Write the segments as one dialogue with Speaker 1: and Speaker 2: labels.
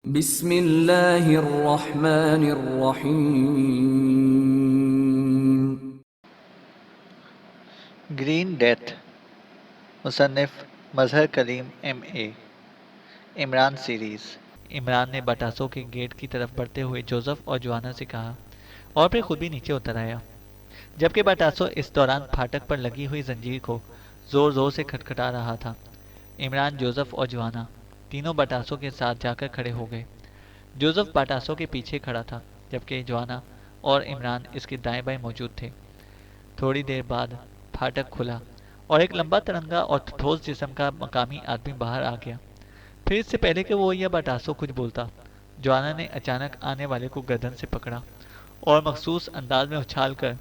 Speaker 1: بسم اللہ الرحمن الرحیم۔
Speaker 2: گرین ڈیتھ، مصنف مظہر کلیم ایم اے۔ عمران سیریز۔ عمران نے بٹاسوں کے گیٹ کی طرف بڑھتے ہوئے جوزف اور جوانا سے کہا اور پھر خود بھی نیچے اتر آیا، جبکہ بٹاسو اس دوران پھاٹک پر لگی ہوئی زنجیر کو زور زور سے کھٹکھٹا رہا تھا۔ عمران، جوزف اور جوانا تینوں بٹاسوں کے ساتھ جا کر کھڑے ہو گئے۔ جوزف بٹاسوں کے پیچھے کھڑا تھا، جبکہ جوانا اور عمران اس کے دائیں بائیں موجود تھے۔ تھوڑی دیر بعد پھاٹک کھلا اور ایک لمبا ترنگا اور ٹھوس جسم کا مقامی آدمی باہر آ گیا۔ پھر اس سے پہلے کہ وہ یا بٹاسو کچھ بولتا، جوانا نے اچانک آنے والے کو گردن سے پکڑا اور مخصوص انداز میں اچھال کر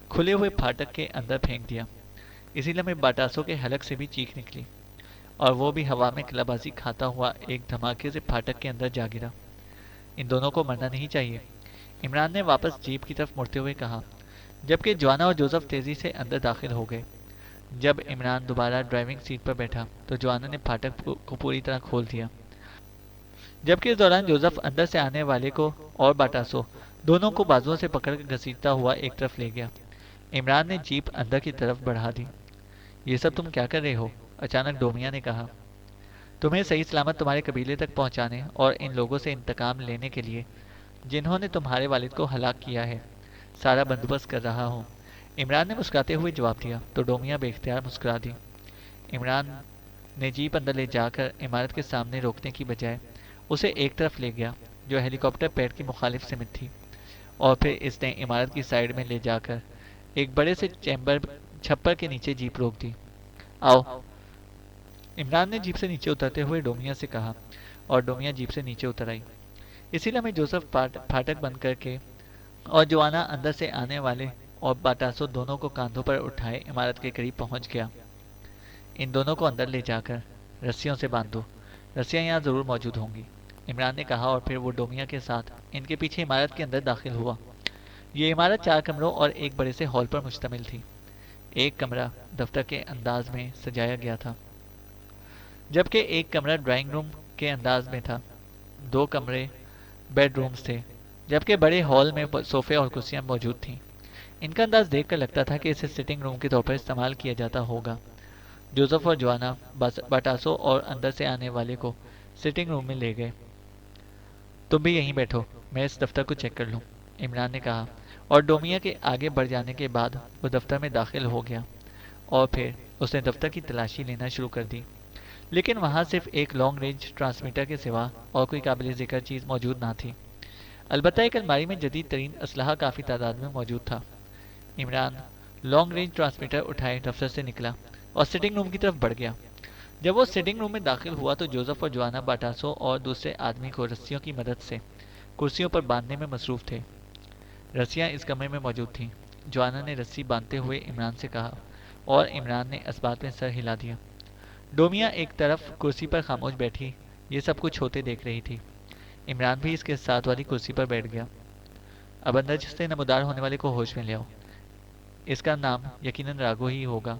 Speaker 2: کھلے ہوئے پھاٹک کے اندر پھینک دیا۔ اسی لمحے بٹاسو کے حلق سے بھی چیخ نکلی اور وہ بھی ہوا میں قلابازی کھاتا ہوا ایک دھماکے سے پھاٹک کے اندر جا گرا۔ ان دونوں کو مرنا نہیں چاہیے، عمران نے واپس جیپ کی طرف مڑتے ہوئے کہا، جبکہ جوانا اور جوزف تیزی سے اندر داخل ہو گئے۔ جب عمران دوبارہ ڈرائیونگ سیٹ پر بیٹھا تو جوانا نے پھاٹک کو پوری طرح کھول دیا، جبکہ اس دوران جوزف اندر سے آنے والے کو اور بٹاسو دونوں کو بازوؤں سے پکڑ کر گھسیٹتا ہوا ایک طرف لے گیا۔ عمران نے جیپ اندر کی طرف بڑھا دی۔ یہ سب تم کیا کر رہے ہو؟ اچانک ڈومیا نے کہا۔ تمہیں صحیح سلامت تمہارے قبیلے تک پہنچانے اور ان لوگوں سے انتقام لینے کے لیے جنہوں نے تمہارے والد کو ہلاک کیا ہے سارا بندوبست کر رہا ہوں، عمران نے مسکراتے ہوئے جواب دیا تو ڈومیا بے اختیار مسکرا دی۔ عمران نے جیپ اندر لے جا کر عمارت کے سامنے روکنے کی بجائے اسے ایک طرف لے گیا جو ہیلی کاپٹر پیڈ کی مخالف سمت تھی، اور پھر اس نے عمارت کی سائڈ میں لے جا کر ایک بڑے سے چیمبر چھپر کے نیچے جیپ روک دی۔ آؤ، عمران نے جیپ سے نیچے اترتے ہوئے ڈومیا سے کہا اور ڈومیا جیپ سے نیچے اتر آئی۔ اسی لمحے جوزف پھاٹک بند کر کے اور جوانا اندر سے آنے والے اور بٹاسو دونوں کو کاندھوں پر اٹھائے عمارت کے قریب پہنچ گیا۔ ان دونوں کو اندر لے جا کر رسیوں سے باندھ دو، رسیاں یہاں ضرور موجود ہوں گی، عمران نے کہا، اور پھر وہ ڈومیا کے ساتھ ان کے پیچھے عمارت کے اندر داخل ہوا۔ یہ عمارت 4 کمروں اور ایک بڑے سے ہال پر مشتمل تھی۔ ایک کمرہ دفتر کے انداز میں سجایا گیا تھا، جبکہ ایک کمرہ ڈرائنگ روم کے انداز میں تھا۔ 2 کمرے بیڈ رومز تھے، جبکہ بڑے ہال میں صوفے اور کرسیاں موجود تھیں۔ ان کا انداز دیکھ کر لگتا تھا کہ اسے سٹنگ روم کے طور پر استعمال کیا جاتا ہوگا۔ جوزف اور جوانا بٹاسو اور اندر سے آنے والے کو سٹنگ روم میں لے گئے۔ تم بھی یہیں بیٹھو، میں اس دفتر کو چیک کر لوں، عمران نے کہا، اور ڈومیا کے آگے بڑھ جانے کے بعد وہ دفتر میں داخل ہو گیا اور پھر اس نے دفتر کی تلاشی لینا شروع کر دی، لیکن وہاں صرف ایک لانگ رینج ٹرانسمیٹر کے سوا اور کوئی قابل ذکر چیز موجود نہ تھی۔ البتہ ایک الماری میں جدید ترین اسلحہ کافی تعداد میں موجود تھا۔ عمران لانگ رینج ٹرانسمیٹر اٹھائے دفتر سے نکلا اور سٹنگ روم کی طرف بڑھ گیا۔ جب وہ سٹنگ روم میں داخل ہوا تو جوزف اور جوانا بٹاسو اور دوسرے آدمی کو رسیوں کی مدد سے کرسیوں پر باندھنے میں مصروف تھے۔ رسیاں اس کمرے میں موجود تھیں، جوانا نے رسی باندھتے ہوئے عمران سے کہا، اور عمران نے اس بات میں سر ہلا دیا۔ ڈومیا ایک طرف کرسی پر خاموش بیٹھی یہ سب کچھ ہوتے دیکھ رہی تھی۔ عمران بھی اس کے ساتھ والی کرسی پر بیٹھ گیا۔ اب اندر سے نمودار ہونے والے کو ہوش میں لے آؤ، اس کا نام یقیناً راگو ہی ہوگا،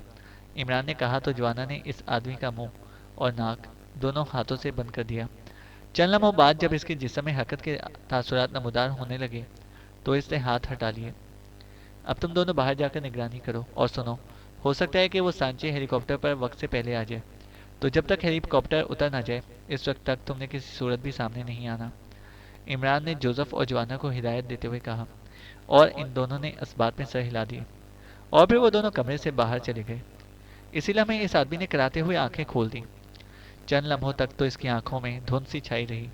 Speaker 2: عمران نے کہا تو جوانا نے اس آدمی کا منہ اور ناک دونوں ہاتھوں سے بند کر دیا۔ چند لمحوں بعد جب اس کے جسم میں حرکت کے تاثرات نمودار ہونے لگے تو اس نے ہاتھ ہٹا لیے۔ اب تم دونوں باہر جا کر نگرانی کرو اور سنو، ہو سکتا ہے کہ وہ سانچے ہیلی کاپٹر پر وقت سے پہلے آ جائے، تو جب تک ہیلی کاپٹر اتر نہ جائے اس وقت تک تم نے کسی صورت بھی سامنے نہیں آنا، عمران نے جوزف اور جوانا کو ہدایت دیتے ہوئے کہا، اور ان دونوں نے اس بات میں سر ہلا دیے، اور پھر وہ دونوں کمرے سے باہر چلے گئے۔ اسی لمحے اس آدمی نے کراتے ہوئے آنکھیں کھول دیں۔ چند لمحوں تک تو اس کی آنکھوں میں دھند سی چھائی رہی،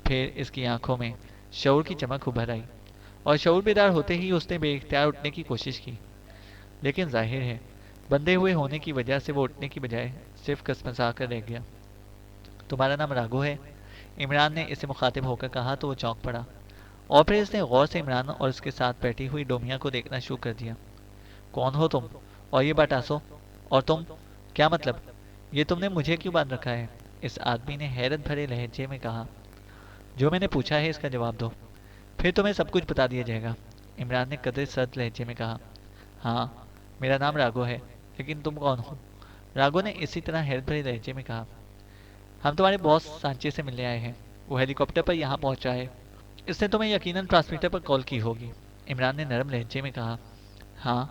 Speaker 2: پھر اس کی آنکھوں میں شعور کی چمک ابھر آئی، اور شعور بیدار ہوتے ہی اس نے بے اختیار اٹھنے کی کوشش کی، لیکن ظاہر ہے بندھے ہوئے ہونے کی وجہ سے وہ اٹھنے کی بجائے صرف کسمسا کر رہ گیا۔ تمہارا نام راگو ہے؟ عمران نے اسے مخاطب ہو کر کہا تو وہ چونک پڑا، اور پھر اس نے غور سے عمران اور اس کے ساتھ بیٹھی ہوئی ڈومیا کو دیکھنا شروع کر دیا۔ کون ہو تم؟ اور یہ بٹاسو؟ اور تم؟ کیا مطلب؟ یہ تم نے مجھے کیوں باندھ رکھا ہے؟ اس آدمی نے حیرت بھرے لہجے میں کہا۔ جو میں نے پوچھا ہے اس کا جواب دو، پھر تمہیں سب کچھ بتا دیا جائے گا، عمران نے قدرے سرد لہجے میں کہا۔ ہاں، میرا نام راگو ہے، لیکن تم کون ہو؟ راگو نے اسی طرح حیرت بھرے لہجے میں کہا۔ ہم تمہارے باس سانچے سے ملنے آئے ہیں، وہ ہیلی کاپٹر پر یہاں پہنچا ہے. اس نے تمہیں یقیناً ٹرانسمیٹر پر کال کی ہوگی. عمران نے نرم لہجے میں کہا. ہاں،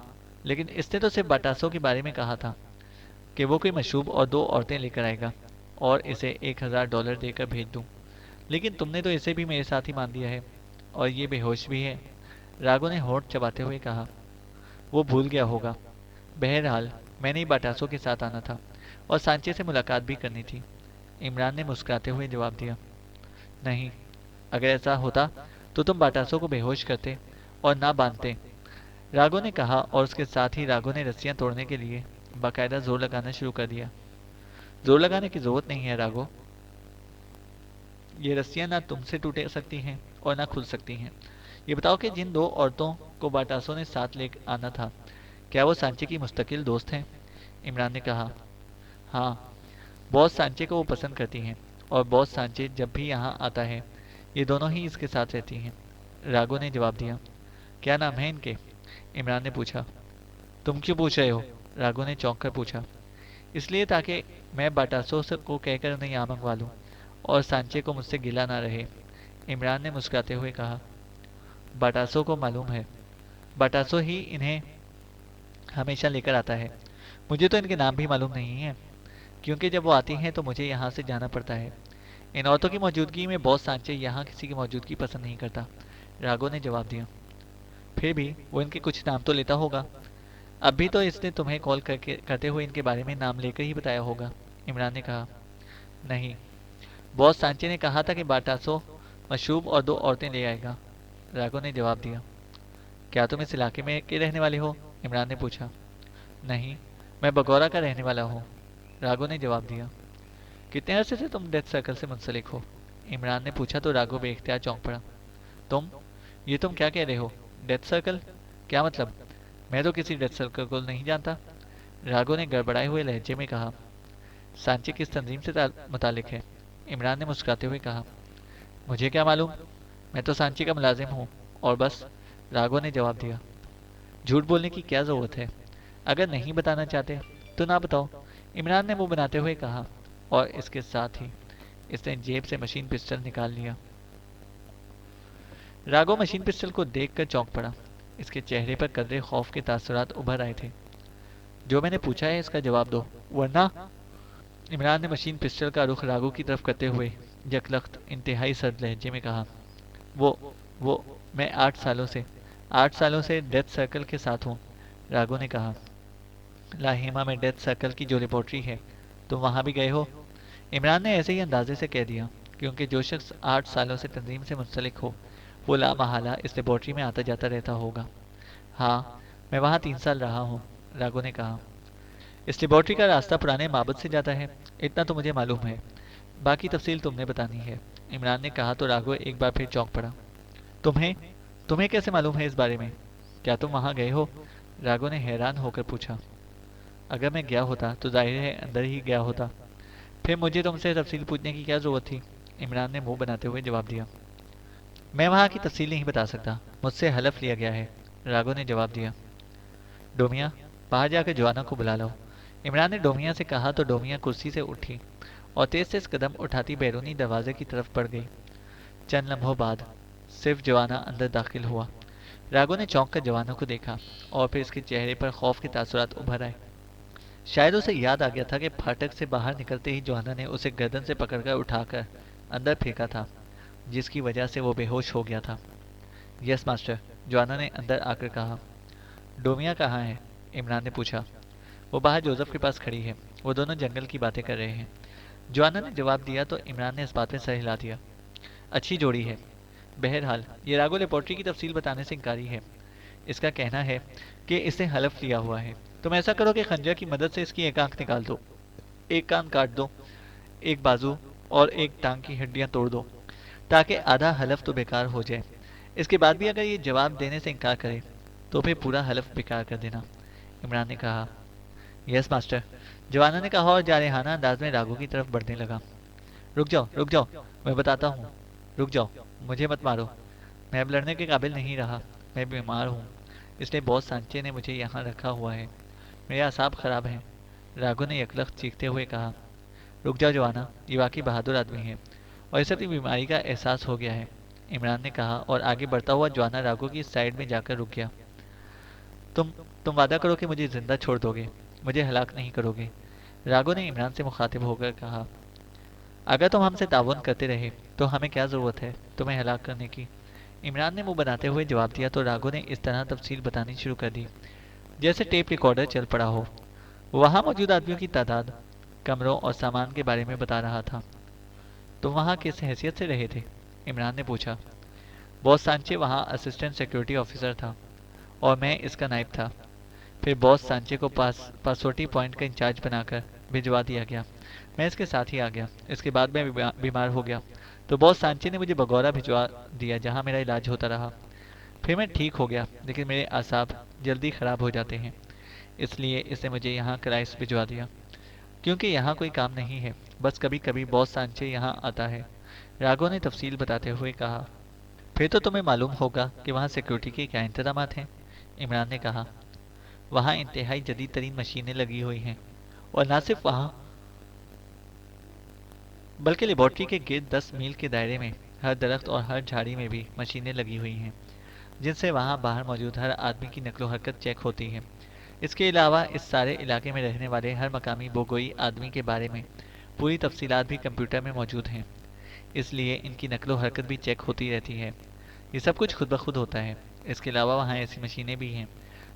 Speaker 2: لیکن اس نے تو صرف بٹاسوں کے بارے میں کہا تھا کہ وہ کوئی مشروب اور 2 عورتیں لے کر آئے گا اور اسے $1000 دے کر بھیج دوں. لیکن تم نے تو اسے بھی میرے ساتھ ہی مان دیا ہے، اور یہ بے ہوش بھی ہے. راگو نے ہونٹ چباتے ہوئے کہا. وہ بھول گیا ہوگا. بہرحال میں نے بٹاسوں کے ساتھ آنا تھا اور سانچے سے ملاقات بھی کرنی تھی. عمران نے مسکراتے ہوئے جواب دیا. نہیں، اگر ایسا ہوتا تو تم بٹاسوں کو بے ہوش کرتے اور نہ باندھتے، راگو نے کہا، اور اس کے ساتھ ہی راگو نے رسیاں توڑنے کے لیے باقاعدہ زور لگانا شروع کر دیا. زور لگانے کی ضرورت نہیں ہے راگو. یہ رسیاں نہ تم سے ٹوٹ سکتی ہیں اور نہ کھل سکتی ہیں. یہ بتاؤ کہ جن 2 عورتوں کو بٹاسوں نے ساتھ لے آنا تھا، کیا وہ سانچے کی مستقل دوست ہیں؟ عمران نے کہا. ہاں، باس سانچے کو وہ پسند کرتی ہیں، اور باس سانچے جب بھی یہاں آتا ہے یہ دونوں ہی اس کے ساتھ رہتی ہیں. راگو نے جواب دیا. کیا نام ہے ان کے؟ عمران نے پوچھا. تم کیوں پوچھ رہے ہو؟ راگو نے چونک کر پوچھا. اس لیے تاکہ میں بٹاسوں کو کہہ کر انہیں یہاں منگوا لوں اور سانچے کو مجھ سے گلا نہ رہے. عمران نے مسکراتے ہوئے کہا. بٹاسوں کو معلوم ہے. بٹاسوں ہی انہیں ہمیشہ لے کر آتا ہے. مجھے تو ان کے نام بھی معلوم نہیں ہیں، کیونکہ جب وہ آتی ہیں تو مجھے یہاں سے جانا پڑتا ہے. ان عورتوں کی موجودگی میں باس سانچے یہاں کسی کی موجودگی پسند نہیں کرتا. راگو نے جواب دیا. پھر بھی وہ ان کے کچھ نام تو لیتا ہوگا. اب بھی تو اس نے تمہیں کال کرتے ہوئے ان کے بارے میں نام لے کر ہی بتایا ہوگا. عمران نے کہا. نہیں، باس سانچے نے کہا تھا کہ بٹاسو مشروب اور 2 عورتیں لے آئے گا. راگو نے جواب دیا. کیا تم اس علاقے میں کے رہنے والے ہو؟ عمران نے پوچھا. نہیں، میں بگورا کا رہنے والا ہوں. راگو نے جواب دیا. کتنے عرصے سے تم ڈیتھ سرکل سے منسلک ہو؟ عمران نے پوچھا تو راگو بے اختیار چونک پڑا. تم کیا کہہ رہے ہو؟ Death circle? کیا مطلب؟ میں تو کسی ڈیتھ سرکل کو نہیں جانتا. راگو نے گڑبڑائے ہوئے لہجے میں کہا. سانچے کس تنظیم سے متعلق ہے؟ عمران نے مسکراتے ہوئے کہا. مجھے کیا معلوم، میں تو سانچے کا ملازم ہوں اور بس. راگو نے جواب دیا. جھوٹ بولنے کی کیا ضرورت ہے؟ اگر نہیں بتانا چاہتے تو نہ بتاؤ. عمران نے منہ بناتے ہوئے کہا، اور اس کے ساتھ ہی اس نے جیب سے مشین پسٹل نکال لیا. راگو مشین پسٹل کو دیکھ کر چونک پڑا. اس کے چہرے پر قدرے خوف کے تاثرات ابھر آئے تھے. جو میں نے پوچھا ہے اس کا جواب دو، ورنہ. عمران نے مشین پسٹل کا رخ راگو کی طرف کرتے ہوئے یکلخت انتہائی سرد لہجے میں کہا. وہ میں 8 سالوں سے ڈیتھ سرکل کے ساتھ ہوں. راگو نے کہا. لاہیما میں ڈیتھ سرکل کی جو لیبارٹری ہے، تم وہاں بھی گئے ہو؟ عمران نے ایسے ہی اندازے سے کہہ دیا، کیونکہ جو شخص 8 سالوں سے تنظیم سے منسلک ہو وہ لامحالہ اس لیبارٹری میں آتا جاتا رہتا ہوگا. ہاں، میں وہاں 3 سال رہا ہوں. راگو نے کہا. اس لیبارٹری کا راستہ پرانے معبد سے جاتا ہے، اتنا تو مجھے معلوم ہے. باقی تفصیل تم نے بتانی ہے. عمران نے کہا تو راگو ایک بار پھر چونک پڑا. تمہیں کیسے معلوم ہے اس بارے میں؟ کیا تم وہاں گئے ہو؟ راگو نے حیران ہو کر پوچھا. اگر میں گیا ہوتا تو ظاہر ہے اندر ہی گیا ہوتا. پھر مجھے تم سے تفصیل پوچھنے کی کیا ضرورت تھی؟ عمران نے منہ بناتے ہوئے جواب دیا. میں وہاں کی تفصیل نہیں بتا سکتا، مجھ سے حلف لیا گیا ہے. راگو نے جواب دیا. ڈومیا، باہر جا کر جوانا کو بلا لاؤ. عمران نے ڈومیا سے کہا تو ڈومیا کرسی سے اٹھی اور تیز تیز قدم اٹھاتی بیرونی دروازے کی طرف بڑھ گئی. چند لمحوں بعد صرف جوانا اندر داخل ہوا. راگو نے چونک کر جوانا کو دیکھا اور پھر اس کے چہرے پر خوف کے تاثرات ابھر آئے. شاید اسے یاد آ گیا تھا کہ پھاٹک سے باہر نکلتے ہی جوانا نے اسے گردن سے پکڑ کر اٹھا کر اندر پھینکا تھا، جس کی وجہ سے وہ بے ہوش ہو گیا تھا. یس ماسٹر، جوانا نے اندر آ کر کہا. ڈومیا کہاں ہے؟ عمران نے پوچھا. وہ باہر جوزف کے پاس کھڑی ہے، وہ دونوں جنگل کی باتیں کر رہے ہیں. جوانا نے جواب دیا تو عمران نے اس بات میں سر ہلا دیا. اچھی جوڑی ہے. بہرحال یہ راگو لیبارٹری کی تفصیل بتانے سے انکاری ہے. اس کا کہنا ہے کہ اس نے حلف لیا ہوا ہے. تم ایسا کرو کہ خنجر کی مدد سے اس کی ایک آنکھ نکال دو، ایک کان کاٹ دو، ایک بازو اور ایک ٹانگ کی ہڈیاں توڑ دو، تاکہ آدھا حلف تو بیکار ہو جائے. اس کے بعد بھی اگر یہ جواب دینے سے انکار کرے تو پھر پورا حلف بیکار کر دینا. عمران نے کہا. یس ماسٹر، جوانا نے کہا اور جارحانہ انداز میں راگو کی طرف بڑھنے لگا. رک جاؤ، میں بتاتا ہوں. رک جاؤ، مجھے مت مارو. میں اب لڑنے کے قابل نہیں رہا. میں بیمار ہوں، اس لیے باس سانچے نے مجھے یہاں رکھا ہوا ہے. میرے اعصاب خراب ہیں. راگو نے یکلخت چیختے ہوئے کہا. رک جاؤ جوانا، یہ واقعی بہادر آدمی ہے اور اسے اپنی بیماری کا احساس ہو گیا ہے، عمران نے کہا، اور آگے بڑھتا ہوا جوانا راگو کی سائڈ میں جا کر رک گیا۔ تم تم وعدہ کرو کہ مجھے زندہ چھوڑ دو گے، مجھے ہلاک نہیں کرو گے، راگو نے عمران سے مخاطب ہو کر کہا۔ اگر تم ہم سے تعاون کرتے رہے تو ہمیں کیا ضرورت ہے تمہیں ہلاک کرنے کی؟ عمران نے منہ بناتے ہوئے جواب دیا تو راگو نے اس طرح تفصیل بتانی شروع کر دی جیسے ٹیپ ریکارڈر چل پڑا ہو۔ وہاں موجود آدمیوں کی تعداد، کمروں اور سامان کے بارے میں بتا رہا تھا۔ تم وہاں کس حیثیت سے رہے تھے؟ عمران نے پوچھا۔ باس سانچے وہاں اسسٹنٹ سیکیورٹی آفیسر تھا اور میں اس کا نائب تھا۔ پھر باس سانچے کو پاسورٹی پوائنٹ کا انچارج بنا کر بھجوا دیا گیا، میں اس کے ساتھ ہی آ گیا۔ اس کے بعد میں بیمار ہو گیا تو باس سانچے نے مجھے بگورا بھجوا دیا جہاں میرا علاج ہوتا رہا۔ پھر میں ٹھیک ہو گیا لیکن میرے اعصاب جلدی خراب ہو جاتے ہیں، اس لیے اس نے مجھے یہاں کرائس بھجوا دیا کیونکہ یہاں کوئی کام نہیں ہے، بس کبھی کبھی باس سانچے یہاں آتا ہے، راگو نے تفصیل بتاتے ہوئے کہا۔ پھر تو تمہیں معلوم ہوگا کہ وہاں سیکیورٹی کے کیا انتظامات ہیں، عمران نے کہا۔ وہاں انتہائی جدید ترین مشینیں لگی ہوئی ہیں، اور نہ صرف وہاں بلکہ لیبارٹری کے گرد 10 میل کے دائرے میں ہر درخت اور ہر جھاڑی میں بھی مشینیں لگی ہوئی ہیں جن سے وہاں باہر موجود ہر آدمی کی نقل و حرکت چیک ہوتی ہے۔ اس کے علاوہ اس سارے علاقے میں رہنے والے ہر مقامی بوگوئی آدمی کے بارے میں پوری تفصیلات بھی کمپیوٹر میں موجود ہیں، اس لیے ان کی نقل و حرکت بھی چیک ہوتی رہتی ہے۔ یہ سب کچھ خود بخود ہوتا ہے۔ اس کے علاوہ وہاں ایسی مشینیں بھی ہیں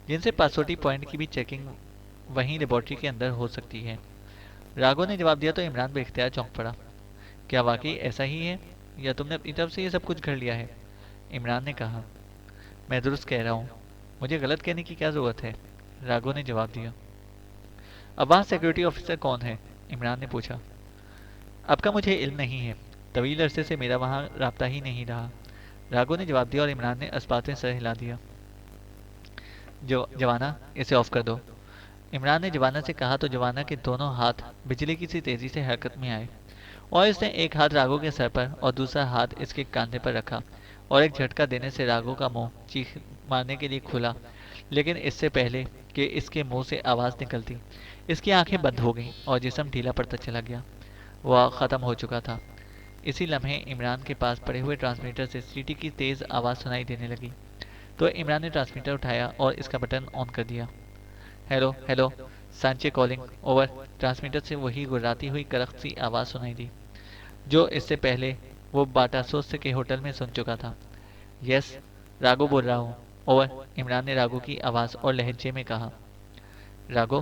Speaker 2: جن سے پاسورٹی پوائنٹ کی بھی چیکنگ وہیں لیبارٹری کے اندر ہو سکتی ہے۔ راگو نے جواب دیا تو عمران بے اختیار چونک پڑا۔ کیا واقعی ایسا ہی ہے یا تم نے اپنی طرف سے یہ سب کچھ گھڑ لیا ہے؟ عمران نے کہا۔ میں درست کہہ رہا ہوں، مجھے غلط کہنے کی کیا ضرورت ہے؟ راگو نے جواب دیا۔ اب وہاں سیکیورٹی آفیسر کون ہے؟ عمران نے پوچھا۔ اب کا مجھے علم نہیں ہے، طویل عرصے سے میرا وہاں رابطہ ہی نہیں رہا، راگو نے جواب دیا اور عمران نے اسبات میں سر ہلا دیا۔ جوانا اسے آف کر دو، عمران نے جوانا سے کہا تو جوانا کے دونوں ہاتھ بجلی کی سی تیزی سے حرکت میں آئے اور اس نے ایک ہاتھ راگو کے سر پر اور دوسرا ہاتھ اس کے کاندھے پر رکھا اور ایک جھٹکا دینے سے راگو کا منہ چیخ مارنے کے لیے کھلا، لیکن اس سے پہلے کہ اس کے منہ سے آواز نکلتی اس کی آنکھیں بند ہو گئیں اور جسم ڈھیلا پڑتا چلا گیا۔ وہ ختم ہو چکا تھا۔ اسی لمحے عمران کے پاس پڑے ہوئے ٹرانسمیٹر سے سیٹی کی تیز آواز سنائی دینے لگی تو عمران نے ٹرانسمیٹر اٹھایا اور اس کا بٹن آن کر دیا۔ ہیلو ہیلو، سانچے کالنگ اوور۔ ٹرانسمیٹر سے وہی گراتی ہوئی کرخت سی آواز سنائی دی جو اس سے پہلے وہ باٹاسوس کے ہوٹل میں سن چکا تھا۔ یس، راگو بول رہا ہوں، اوور، عمران نے راگو کی آواز اور لہجے میں کہا۔ راگو،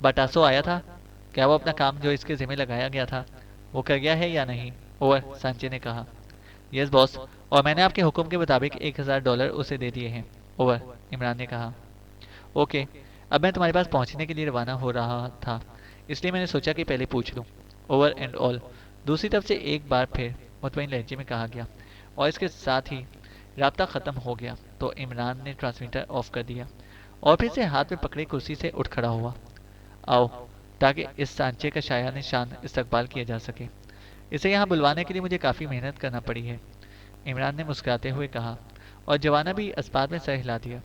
Speaker 2: باٹاسو آیا تھا؟ کیا وہ اپنا کام جو اس کے ذمہ لگایا گیا تھا وہ کر گیا ہے یا نہیں؟ اوور، سانچے نے کہا۔ یس باس، اور میں نے آپ کے حکم کے مطابق $1000 اسے دے دیے ہیں، اوور، عمران نے کہا۔ اوکے، اب میں تمہارے پاس پہنچنے کے لیے روانہ ہو رہا تھا، اس لیے میں نے سوچا کہ پہلے پوچھ لوں، اوور اینڈ آل، دوسری طرف سے ایک بار پھر مطمئن لہجے میں کہا گیا، اور اس کے ساتھ ہی رابطہ ختم ہو گیا تو عمران نے ٹرانسمیٹر آف کر دیا اور پھر سے ہاتھ میں پکڑے کرسی سے اٹھ کھڑا ہوا۔ آؤ، تاکہ اس سانچے کا شایان شان استقبال کیا جا سکے۔ اسے یہاں بلوانے کے لیے مجھے کافی محنت کرنا پڑی ہے، عمران نے مسکراتے ہوئے کہا، اور جوانا بھی اسبات میں سر ہلا دیا۔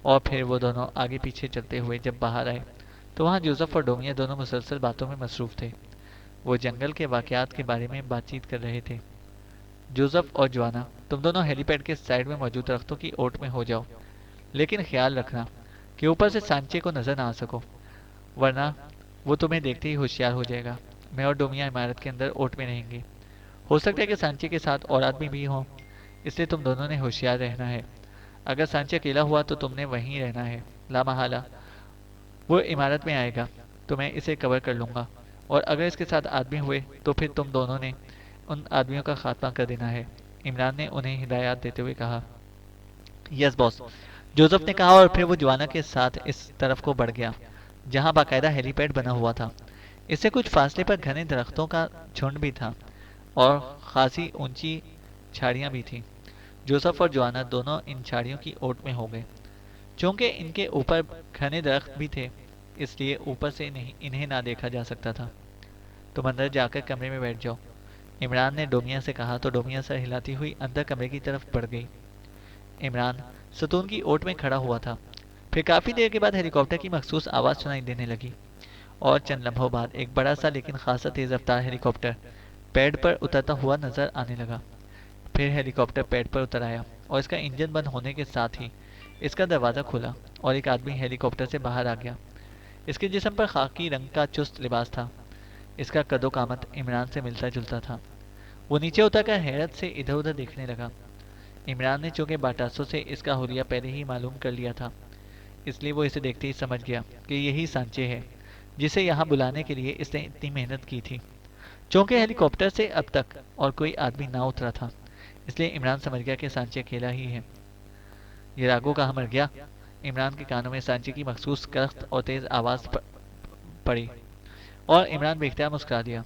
Speaker 2: اور پھر وہ دونوں آگے پیچھے چلتے ہوئے جب باہر آئے تو وہاں جوزف اور ڈومیا دونوں مسلسل باتوں میں مصروف تھے۔ وہ جنگل کے واقعات کے بارے میں بات چیت کر رہے تھے۔ جوزف اور جوانا، تم دونوں ہیلی پیڈ کے سائڈ میں موجود درختوں کی اوٹ میں ہو جاؤ، لیکن خیال رکھنا کہ اوپر سے سانچے کو نظر نہ آ سکو، ورنہ وہ تمہیں دیکھتے ہی ہوشیار ہو جائے گا۔ میں اور ڈومیا عمارت کے اندر اوٹ میں رہیں گے، ہو سکتا ہے کہ سانچے کے ساتھ اور آدمی بھی ہوں، اس لیے تم دونوں نے ہوشیار رہنا ہے۔ اگر سانچے اکیلا ہوا تو تم نے وہیں رہنا ہے، لا محالہ وہ عمارت میں آئے گا تو میں اسے کور کر لوں گا، اور اگر اس کے ساتھ آدمی ہوئے تو پھر تم دونوں نے ان آدمیوں کا خاتمہ کر دینا ہے، عمران نے انہیں ہدایات دیتے ہوئے کہا۔ یس باس، جوزف نے کہا، اور پھر وہ جوانا کے ساتھ اس طرف کو بڑھ گیا جہاں باقاعدہ ہیلی پیڈ بنا ہوا تھا۔ اس سے کچھ فاصلے پر گھنے درختوں کا جھنڈ بھی تھا اور خاصی اونچی جھاڑیاں بھی تھیں۔ جوزف اور جوانا دونوں ان جھاڑیوں کی اوٹ میں ہو گئے۔ چونکہ ان کے اوپر گھنے درخت بھی تھے اس لیے اوپر سے انہیں نہ دیکھا جا سکتا تھا۔ تم اندر جا کر کمرے میں بیٹھ جاؤ، عمران نے ڈومیا سے کہا تو ڈومیا سر ہلاتی ہوئی اندر کمرے کی طرف بڑھ گئی۔ عمران ستون کی اوٹ میں کھڑا ہوا تھا۔ پھر کافی دیر کے بعد ہیلی کاپٹر کی مخصوص آواز سنائی دینے لگی اور چند لمحوں بعد ایک بڑا سا لیکن خاصا تیز رفتار ہیلی کاپٹر پیڈ پر اترتا ہوا نظر آنے لگا۔ پھر ہیلی کاپٹر پیڈ پر اتر آیا اور اس کا انجن بند ہونے کے ساتھ ہی اس کا دروازہ کھلا اور ایک آدمی ہیلی کاپٹر سے باہر آ گیا۔ اس کے جسم پر خاکی رنگ کا چست لباس تھا۔ اس کا قد و قامت عمران سے ملتا جلتا تھا۔ وہ نیچے اتر کر حیرت سے ادھر ادھر دیکھنے لگا۔ عمران نے چونکہ باٹاسو سے اس کا حلیہ پہلے ہی معلوم کر لیا تھا، اس لیے وہ اسے دیکھتے ہی سمجھ گیا کہ یہی سانچے ہے جسے یہاں بلانے کے لیے اس نے اتنی محنت کی تھی۔ چونکہ ہیلی کاپٹر سے اب تک اور کوئی آدمی نہ اترا تھا، اس لیے عمران سمجھ گیا کہ سانچے اکیلا ہی ہے۔ یہ راگو کہاں مر گیا؟ عمران کے کانوں میں سانچے کی مخصوص کرخت اور تیز آواز پڑی اور عمران بے اختیار مسکرا دیا۔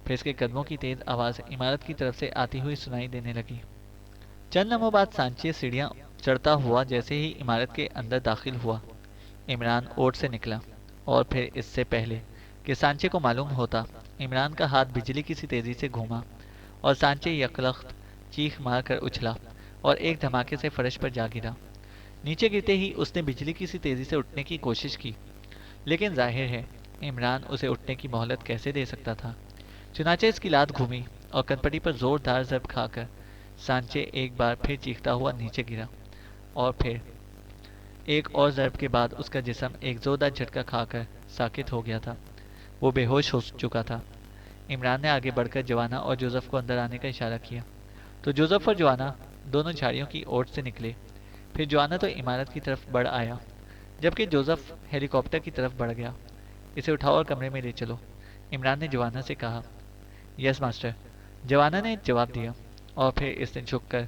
Speaker 2: پھر اس کے قدموں کی تیز آواز عمارت کی طرف سے آتی ہوئی سنائی دینے لگی۔ چند لمحوں بعد سانچے سیڑھیاں چڑھتا ہوا جیسے ہی عمارت کے اندر داخل ہوا، عمران اوٹ سے نکلا اور پھر اس سے پہلے کہ سانچے کو معلوم ہوتا، عمران کا ہاتھ بجلی کی سی تیزی سے گھوما اور سانچے یکلخت چیخ مار کر اچھلا اور ایک دھماکے سے فرش پر جا گرا۔ نیچے گرتے ہی اس نے بجلی کی سی تیزی سے اٹھنے کی کوشش کی، لیکن ظاہر ہے عمران اسے اٹھنے کی مہلت کیسے دے سکتا تھا۔ چنانچہ اس کی لات گھومی اور کنپٹی پر زوردار ضرب کھا کر سانچے ایک بار پھر چیختا ہوا نیچے گرا اور پھر ایک اور ضرب کے بعد اس کا جسم ایک زوردار جھٹکا کھا کر ساکت ہو گیا تھا۔ وہ بے ہوش ہو چکا تھا۔ عمران نے آگے بڑھ کر جوانا اور جوزف کو اندر آنے کا اشارہ کیا تو جوزف اور جوانا دونوں جھاڑیوں کی اوٹ سے نکلے۔ پھر جوانا تو عمارت کی طرف بڑھ آیا جبکہ جوزف ہیلی کاپٹر کی طرف بڑھ گیا۔ اسے اٹھاؤ اور کمرے میں لے چلو، عمران نے جوانا سے کہا۔ یس ماسٹر، جوانا نے جواب دیا اور پھر اس نے جھک کر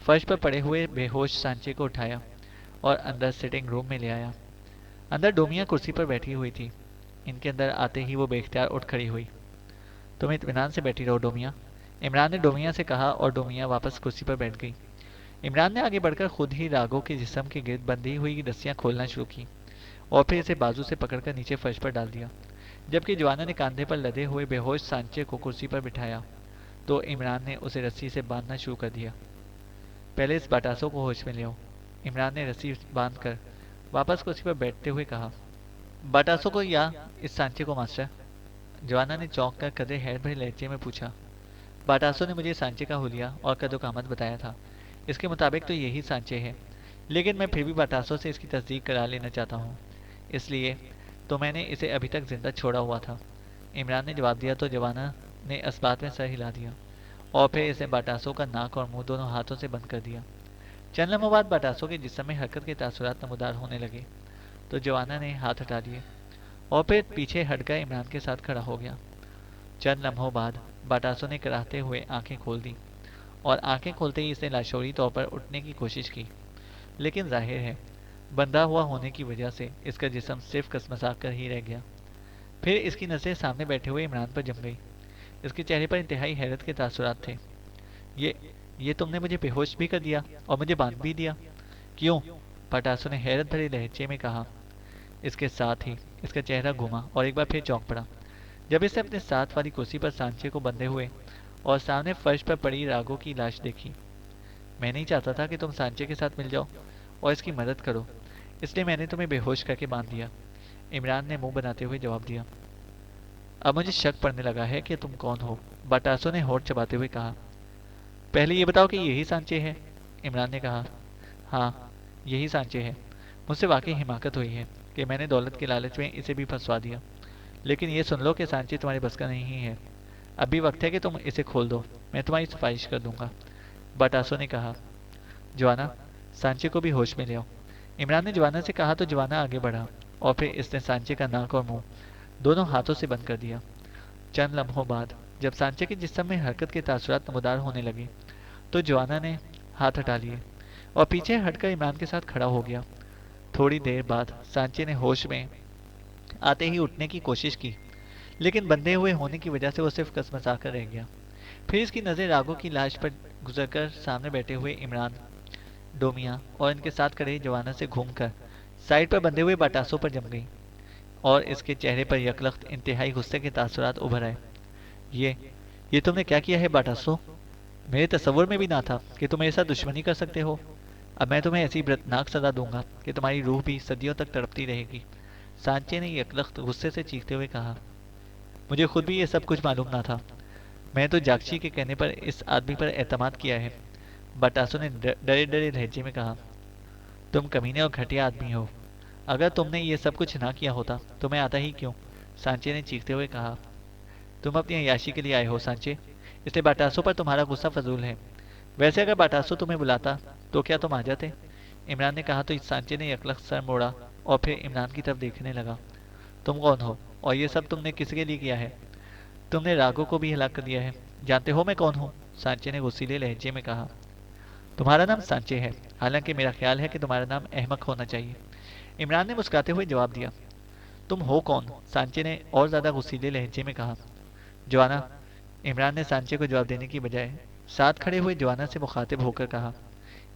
Speaker 2: فرش پر پڑے ہوئے بے ہوش سانچے کو اٹھایا اور اندر سٹنگ روم میں لے آیا۔ اندر ڈومیا کرسی پر بیٹھی ہوئی تھی۔ ان کے اندر آتے ہی وہ بے اختیار اٹھ کھڑی ہوئی۔ تم اطمینان سے بیٹھی رہو ڈومیا، عمران نے ڈومیا سے کہا اور ڈومیا واپس کرسی پر بیٹھ گئی۔ عمران نے آگے بڑھ کر خود ہی راگو کے جسم کے گرد بندھی ہوئی رسیاں کھولنا شروع کی اور پھر اسے بازو سے پکڑ کر نیچے فرش پر ڈال دیا، جبکہ جوانا نے کاندھے پر لدے ہوئے بے ہوش سانچے کو کرسی پر بٹھایا تو عمران نے اسے رسی سے باندھنا شروع کر دیا۔ پہلے اس باٹاسو کو ہوش میں لے آؤ، عمران نے رسی باندھ کر واپس کرسی پر بیٹھتے ہوئے کہا۔ باٹاسو کو یا اس سانچے کو ماسٹر؟ جوانا نے چونک کر قدرے حیرت بھرے لہجے میں پوچھا۔ باٹاسو نے مجھے سانچے کا حلیہ اور قد و قامت بتایا تھا، اس کے مطابق تو یہی سانچے ہے، لیکن میں پھر بھی باٹاسو سے اس کی تصدیق کرا لینا چاہتا ہوں، اس لیے تو میں نے اسے ابھی تک زندہ چھوڑا ہوا تھا، عمران نے جواب دیا تو جوانا نے اس بات میں سر ہلا دیا اور پھر اسے باٹاسو کا ناک اور منہ دونوں ہاتھوں سے بند کر دیا۔ چند لمحوں بعد باٹاسو کے جسم میں حرکت کے تاثرات نمودار ہونے لگے تو جوانا نے ہاتھ ہٹا لیے اور پھر پیچھے ہٹ کر عمران کے ساتھ کھڑا ہو گیا۔ چند لمحوں بعد باٹاسو نے کراہتے ہوئے آنکھیں کھول دی اور آنکھیں کھولتے ہی اس نے لاشعوری طور پر اٹھنے کی کوشش کی، لیکن ظاہر ہے بندھا ہوا ہونے کی وجہ سے اس کا جسم صرف کسمسا کر ہی رہ گیا۔ پھر اس کی نظریں سامنے بیٹھے ہوئے عمران پر جم گئی۔ اس کے چہرے پر انتہائی حیرت کے تاثرات تھے۔ یہ تم نے مجھے بے ہوش بھی کر دیا اور مجھے باندھ بھی دیا؟ کیوں؟ باٹاسو نے حیرت بھرے لہجے میں کہا۔ اس کے ساتھ ہی اس کا چہرہ گھوما اور ایک بار پھر چونک پڑا جب اس نے اپنے ساتھ والی کرسی پر سانچے کو بندھے ہوئے اور سامنے فرش پر پڑی راگو کی لاش دیکھی۔ میں نہیں چاہتا تھا کہ تم سانچے کے ساتھ مل جاؤ اور اس کی مدد کرو، اس لیے میں نے تمہیں بے ہوش کر کے باندھ دیا، عمران نے منہ بناتے ہوئے جواب دیا۔ اب مجھے شک پڑنے لگا ہے کہ تم کون ہو، باٹاسو نے ہونٹ چباتے ہوئے کہا۔ پہلے یہ بتاؤ کہ یہی سانچے ہے، عمران نے کہا۔ ہاں یہی سانچے ہے، مجھ سے واقعی حماقت ہوئی ہے کہ میں نے دولت کے لالچ میں اسے بھی پھنسوا دیا، لیکن یہ سن لو کہ سانچے تمہارے بس کا نہیں ہے، اب بھی وقت ہے کہ تم اسے کھول دو، میں تمہاری سفارش کر دوں گا، باٹاسو نے کہا۔ جوانا، سانچے کو بھی ہوش میں لے آؤ، عمران نے جوانا سے کہا تو جوانا آگے بڑھا اور پھر اس نے سانچے کا ناک اور منہ دونوں ہاتھوں سے بند کر دیا۔ چند لمحوں بعد جب سانچے کے جسم میں حرکت کے تاثرات نمودار ہونے لگے تو جوانا نے ہاتھ ہٹا لیے اور پیچھے ہٹ کر عمران کے ساتھ کھڑا ہو گیا۔ تھوڑی دیر بعد سانچے نے ہوش میں آتے ہی اٹھنے کی کوشش کی، لیکن بندھے ہوئے ہونے کی وجہ سے وہ صرف کسمسا کر رہ گیا۔ پھر اس کی نظر راگو کی لاش پر گزر کر سامنے بیٹھے ہوئے عمران، ڈومیا اور ان کے ساتھ کھڑے جوانا سے گھوم کر سائڈ پر بندھے ہوئے باٹاسو پر جم گئی اور اس کے چہرے پر یکلخت انتہائی غصے کے تاثرات ابھر آئے۔ یہ تم نے کیا کیا ہے باٹاسو؟ میرے تصور میں بھی نہ تھا کہ تم ایسا دشمنی کر سکتے ہو، اب میں تمہیں ایسی برتناک سزا دوں گا کہ تمہاری روح بھی صدیوں تک تڑپتی رہے گی، سانچے نے یکلخت غصے سے چیختے ہوئے کہا۔ مجھے خود بھی یہ سب کچھ معلوم نہ تھا، میں تو جاکشی کے کہنے پر اس آدمی پر اعتماد کیا ہے، بٹاسو نے ڈرے ڈرے لہجے میں کہا۔ تم کمینے اور گھٹیا آدمی ہو، اگر تم نے یہ سب کچھ نہ کیا ہوتا تو میں آتا ہی کیوں؟ سانچے نے چیختے ہوئے کہا۔ تم اپنی عیاشی کے لیے آئے ہو سانچے، اس لیے باٹاسو پر تمہارا غصہ فضول ہے۔ ویسے اگر باٹاسو تمہیں بلاتا تو کیا تم آ جاتے؟ عمران نے کہا تو سانچے نے یکلخت سر موڑا اور پھر عمران کی طرف دیکھنے لگا۔ تم کون ہو اور یہ سب تم نے کس کے لیے کیا ہے؟ تم نے راگو کو بھی ہلاک کر دیا ہے، جانتے ہو میں کون ہوں؟ سانچے نے غصیلے لہجے میں کہا۔ تمہارا نام سانچے ہے، حالانکہ میرا خیال ہے کہ تمہارا نام احمق ہونا چاہیے، عمران نے مسکراتے ہوئے جواب دیا۔ تم ہو کون؟ سانچے نے اور زیادہ غصیلے لہجے میں کہا۔ جوانا، عمران نے سانچے کو جواب دینے کی بجائے ساتھ کھڑے ہوئے جوانا سے مخاطب ہو کر کہا۔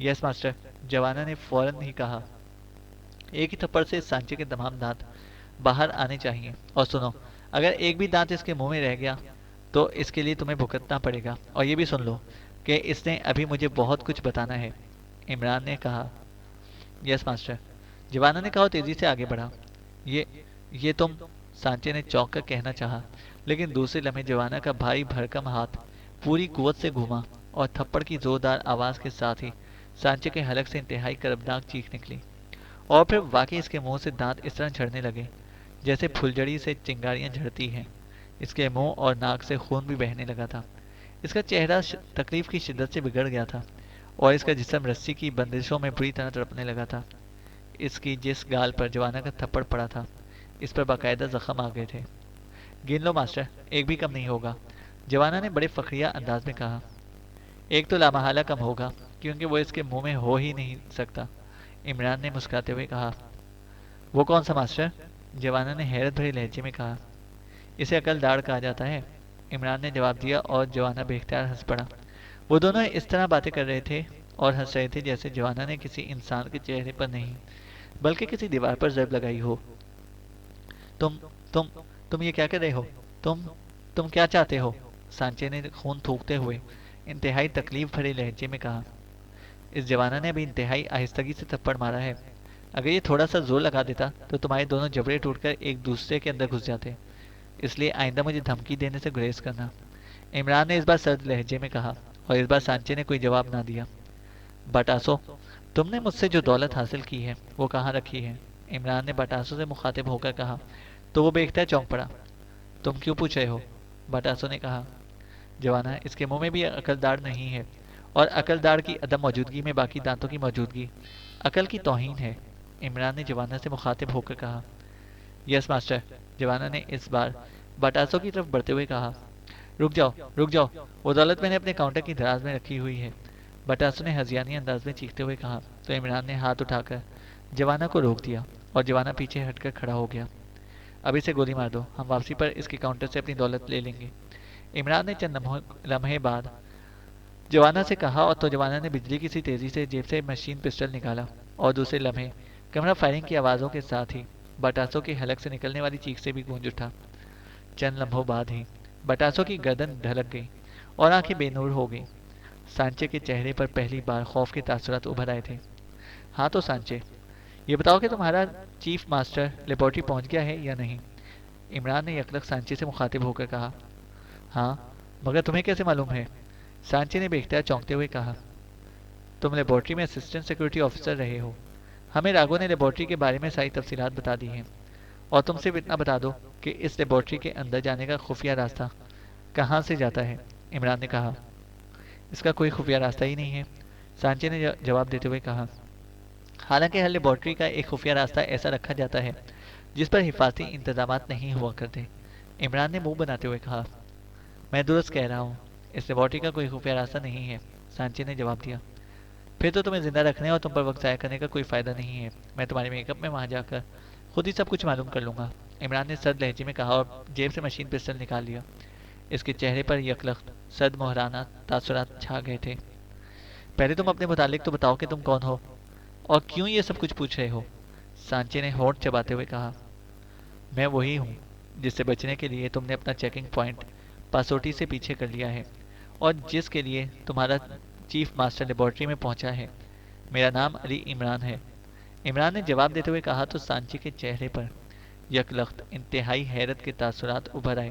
Speaker 2: یس ماسٹر، جوانا نے فوراً ہی کہا۔ ایک ہی تھپڑ سے سانچے کے تمام دانت باہر آنے چاہیے، اور سنو، اگر ایک بھی دانت اس کے منہ میں رہ گیا تو اس کے لیے تمہیں بھگتنا پڑے گا، اور یہ بھی سن لو کہ اس نے ابھی مجھے بہت کچھ بتانا ہے، عمران نے کہا۔ یس ماسٹر، جوانا نے کہا اور تیزی سے آگے بڑھا۔ یہ تم، سانچے نے چونک کر کہنا چاہا، لیکن دوسرے لمحے جوانا کا بھاری بھرکم ہاتھ پوری قوت سے گھوما اور تھپڑ کی زوردار آواز کے ساتھ ہی سانچے کے حلق سے انتہائی کربناک چیخ نکلی، اور پھر واقعی اس کے منہ سے دانت اس طرح جھڑنے لگے جیسے پھلجڑی سے چنگاریاں جھڑتی ہیں۔ اس کے منہ اور ناک سے خون بھی بہنے لگا تھا۔ اس کا چہرہ تکلیف کی شدت سے بگڑ گیا تھا، اور اس کا جسم رسی کی بندشوں میں بری طرح تڑپنے لگا تھا۔ اس کی جس گال پر جوانا کا تھپڑ پڑا تھا اس پر باقاعدہ زخم آ گئے تھے۔ گن لو ماسٹر، ایک بھی کم نہیں ہوگا، جوانا نے بڑے فخریہ انداز میں کہا۔ ایک تو لامحالہ کم ہوگا، کیونکہ وہ اس کے منہ میں ہو ہی نہیں سکتا، عمران نے مسکراتے ہوئے کہا۔ وہ کون سا ماسٹر؟ جوانا نے حیرت بھرے لہجے میں کہا۔ اسے عقل داڑ کہا جاتا ہے، عمران نے جواب دیا، اور جوانا بے اختیار ہنس پڑا۔ وہ دونوں اس طرح باتیں کر رہے تھے اور ہنس رہے تھے جیسے جوانا نے کسی انسان کے چہرے پر نہیں بلکہ کسی دیوار پر ضرب لگائی ہو۔ تم تم تم یہ کیا کر رہے ہو؟ تم کیا چاہتے ہو؟ سانچے نے خون تھوکتے ہوئے انتہائی تکلیف بھرے لہجے میں کہا۔ اس جوانا نے ابھی انتہائی آہستگی سے تھپڑ مارا ہے، اگر یہ تھوڑا سا زور لگا دیتا تو تمہارے دونوں جبڑے ٹوٹ کر ایک دوسرے کے اندر گھس جاتے، اس لیے آئندہ مجھے دھمکی دینے سے گریز کرنا، عمران نے اس بار سرد لہجے میں کہا، اور اس بار سانچے نے کوئی جواب نہ دیا۔ بٹاسو، تم نے مجھ سے جو دولت حاصل کی ہے وہ کہاں رکھی ہے؟ عمران نے بٹاسو سے مخاطب ہو کر کہا، تو وہ بے اختیار چونک پڑا۔ تم کیوں پوچھ رہے ہو؟ بٹاسو نے کہا۔ جوانا، اس کے منہ میں بھی عقل داڑ نہیں ہے، اور عقل داڑ کی عدم موجودگی میں باقی دانتوں کی موجودگی عقل کی توہین ہے، عمران نے جوانا سے مخاطب ہو کر کہا۔ یس ماسٹر، جوانا نے اس بار بٹاسو کی طرف بڑھتے ہوئے کہا۔ رک جاؤ رک جاؤ، وہ دولت میں نے اپنے کاؤنٹر کی دراز میں رکھی ہوئی ہے، بٹاسو نے ہذیانی انداز میں چیختے ہوئے کہا، تو عمران نے ہاتھ اٹھا کر جوانا کو روک دیا، اور جوانا پیچھے ہٹ کر کھڑا ہو گیا۔ اب اسے گولی مار دو، ہم واپسی پر اس کے کاؤنٹر سے اپنی دولت لے لیں گے، عمران نے چند لمحے بعد جوانا سے کہا، اور تو جوانا نے بجلی کی سی تیزی سے جیب سے مشین پسٹل نکالا، اور دوسرے لمحے کیمرہ فائرنگ کی آوازوں کے ساتھ ہی بٹاسو کے حلق سے نکلنے والی چیخ سے بھی گونج اٹھا۔ چند لمحوں بعد ہی بٹاسو کی گردن ڈھلک گئی اور آنکھیں بے نور ہو گئی۔ سانچے کے چہرے پر پہلی بار خوف کے تاثرات ابھر آئے تھے۔ ہاں تو سانچے، یہ بتاؤ کہ تمہارا چیف ماسٹر لیبارٹری پہنچ گیا ہے یا نہیں؟ عمران نے یکلخت سانچے سے مخاطب ہو کر کہا۔ ہاں، مگر تمہیں کیسے معلوم ہے؟ سانچے نے بے اختیار چونکتے ہوئے کہا۔ تم لیبارٹری میں اسسٹنٹ سیکورٹی آفیسر رہے ہو، ہمیں راگو نے لیبارٹری کے بارے میں ساری تفصیلات بتا دی ہیں، اور تم صرف اتنا بتا دو کہ اس لیبارٹری کے اندر جانے کا خفیہ راستہ کہاں سے جاتا ہے، عمران نے کہا۔ اس کا کوئی خفیہ راستہ ہی نہیں ہے، سانچے نے جواب دیتے ہوئے کہا۔ حالانکہ ہر لیبارٹری کا ایک خفیہ راستہ ایسا رکھا جاتا ہے جس پر حفاظتی انتظامات نہیں ہوا کرتے، عمران نے منہ بناتے ہوئے کہا۔ میں درست کہہ رہا ہوں، اس لیبارٹری کا کوئی خفیہ راستہ نہیں ہے، سانچے نے جواب دیا۔ پھر تو تمہیں زندہ رکھنے اور تم پر وقت ضائع کرنے کا کوئی فائدہ نہیں ہے، میں تمہارے میک اپ میں وہاں جا کر خود ہی سب کچھ معلوم کر لوں گا، عمران نے سرد لہجے میں کہا، اور جیب سے مشین پسٹل نکال لیا۔ اس کے چہرے پر یکلخت سرد محرانہ تاثرات چھا گئے تھے۔ پہلے تم اپنے متعلق تو بتاؤ کہ تم کون ہو اور کیوں یہ سب کچھ پوچھ رہے ہو، سانچے نے ہونٹ چباتے ہوئے کہا۔ میں وہی ہوں جس سے بچنے کے لیے تم نے اپنا چیکنگ پوائنٹ پاسوٹی سے پیچھے کر لیا ہے، اور جس کے لیے تمہارا چیف ماسٹر لیبارٹری میں پہنچا ہے۔ میرا نام علی عمران ہے، عمران نے جواب دیتے ہوئے کہا، تو سانچے کے چہرے پر یکلخت انتہائی حیرت کے تاثرات ابھر آئے۔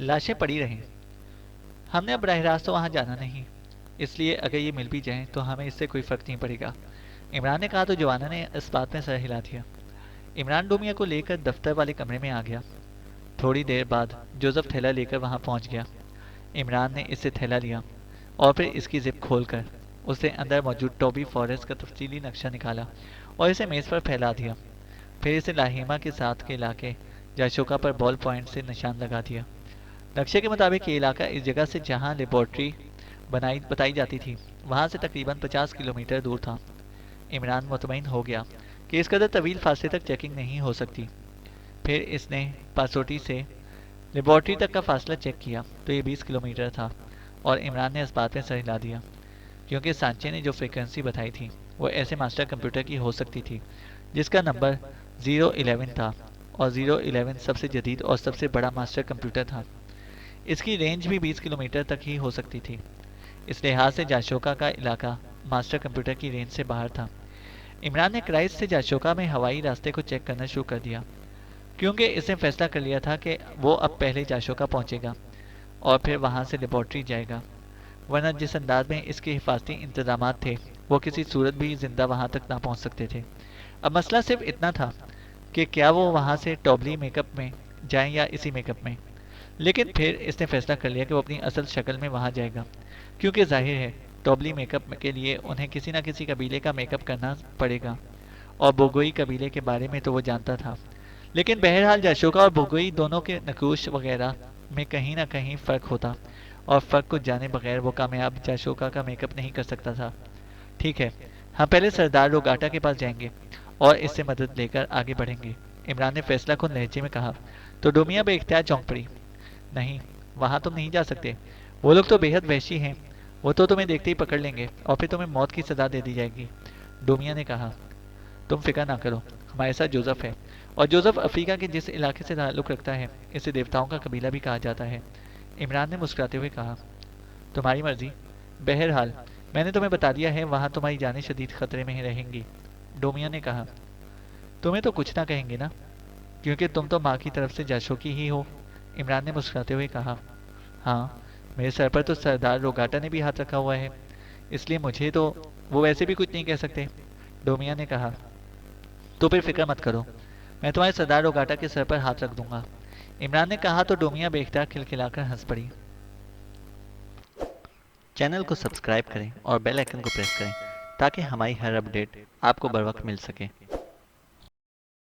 Speaker 2: لاشیں پڑی رہیں۔ ہم نے اب براہ راست تو وہاں جانا نہیں، اس لیے اگر یہ مل بھی جائیں تو ہمیں اس سے کوئی فرق نہیں پڑے گا، عمران نے کہا تو جوانا نے اس بات میں سر ہلا دیا۔ عمران ڈومیا کو لے کر دفتر والے کمرے میں آ گیا۔ تھوڑی دیر بعد جوزف تھیلا لے کر وہاں پہنچ گیا۔ عمران نے اس سے تھیلا لیا اور پھر اس کی زپ کھول کر اسے اندر موجود ٹوبی فارسٹ کا تفصیلی نقشہ نکالا اور اسے میز پر پھیلا دیا۔ پھر اسے لاہیما کے ساتھ کے علاقے جاشوکا پر بال پوائنٹ سے نشان لگا دیا۔ نقشے کے مطابق یہ علاقہ اس جگہ سے جہاں لیبارٹری بتائی جاتی تھی وہاں سے تقریباً 50 کلومیٹر دور تھا۔ عمران مطمئن ہو گیا کہ اس قدر طویل فاصلے تک چیکنگ نہیں ہو سکتی۔ پھر اس نے پاسوٹی سے لیبارٹری تک کا فاصلہ چیک کیا تو یہ 20 کلومیٹر تھا، اور عمران نے اس بات میں سر ہلا دیا کیونکہ سانچے نے جو فریکوینسی بتائی تھی وہ ایسے ماسٹر کمپیوٹر کی ہو سکتی تھی جس کا نمبر 011 تھا، اور 011 سب سے جدید اور سب سے بڑا ماسٹر کمپیوٹر تھا۔ اس کی رینج بھی 20 کلومیٹر تک ہی ہو سکتی تھی۔ اس لحاظ سے جاشوکا کا علاقہ ماسٹر کمپیوٹر کی رینج سے باہر تھا۔ عمران نے کرائس سے جاشوکا میں ہوائی راستے کو چیک کرنا شروع کر دیا کیونکہ اس نے فیصلہ کر لیا تھا کہ وہ اب پہلے جاشوکا پہنچے گا اور پھر وہاں سے لیبارٹری جائے گا، ورنہ جس انداز میں اس کے حفاظتی انتظامات تھے وہ کسی صورت بھی زندہ وہاں تک نہ پہنچ سکتے تھے۔ اب مسئلہ صرف اتنا تھا کہ کیا وہ وہاں سے ٹوبلی میک اپ میں جائیں یا اسی میک اپ میں، لیکن پھر اس نے فیصلہ کر لیا کہ وہ اپنی اصل شکل میں وہاں جائے گا کیونکہ ظاہر ہے ٹوبلی میک اپ کے لیے انہیں کسی نہ کسی قبیلے کا میک اپ کرنا پڑے گا، اور بوگوئی قبیلے کے بارے میں تو وہ جانتا تھا، لیکن بہرحال جاشوکا اور بوگوئی دونوں کے نقوش وغیرہ میں کہیں نہ کہیں فرق ہوتا، اور فرق کو جانے بغیر وہ کامیاب جاشوکا کا میک اپ نہیں کر سکتا تھا۔ ٹھیک ہے، ہم پہلے سردار روگاٹا کے پاس جائیں گے اور اس سے مدد لے کر آگے بڑھیں گے، عمران نے فیصلہ کن لہجے میں کہا۔ تو ڈومیا بے اختیار چونک پڑی۔ نہیں، وہاں تم نہیں جا سکتے، وہ لوگ تو بے حد وحشی ہیں، وہ تو تمہیں دیکھتے ہی پکڑ لیں گے اور پھر تمہیں موت کی سزا دے دی جائے گی، ڈومیا نے کہا۔ تم فکر نہ کرو، ہمارے ساتھ جوزف ہے، اور جوزف افریقہ کے جس علاقے سے تعلق رکھتا ہے اسے دیوتاؤں کا قبیلہ بھی کہا جاتا ہے، عمران نے مسکراتے ہوئے کہا۔ تمہاری مرضی، بہرحال میں نے تمہیں بتا دیا ہے وہاں تمہاری جانیں شدید خطرے میں رہیں گی، ڈومیا نے کہا۔ تمہیں تو کچھ نہ کہیں گے نا، کیونکہ تم تو ماں کی طرف سے جاشوکی ہی ہو، عمران نے مسکراتے ہوئے کہا۔ ہاں، میرے سر پر تو سردار روگاٹا نے بھی ہاتھ رکھا ہوا ہے، اس لیے مجھے تو وہ ویسے بھی کچھ نہیں کہہ سکتے، ڈومیا نے کہا۔ تو پھر فکر مت کرو، میں تمہارے سردار روگاٹا کے سر پر ہاتھ رکھ دوں گا، عمران نے کہا تو ڈومیا بے اختیار کھلکھلا کر ہنس پڑی۔ چینل کو سبسکرائب کریں اور بیل آئیکن کو پریس کریں تاکہ ہماری ہر اپڈیٹ آپ کو بر وقت مل سکے۔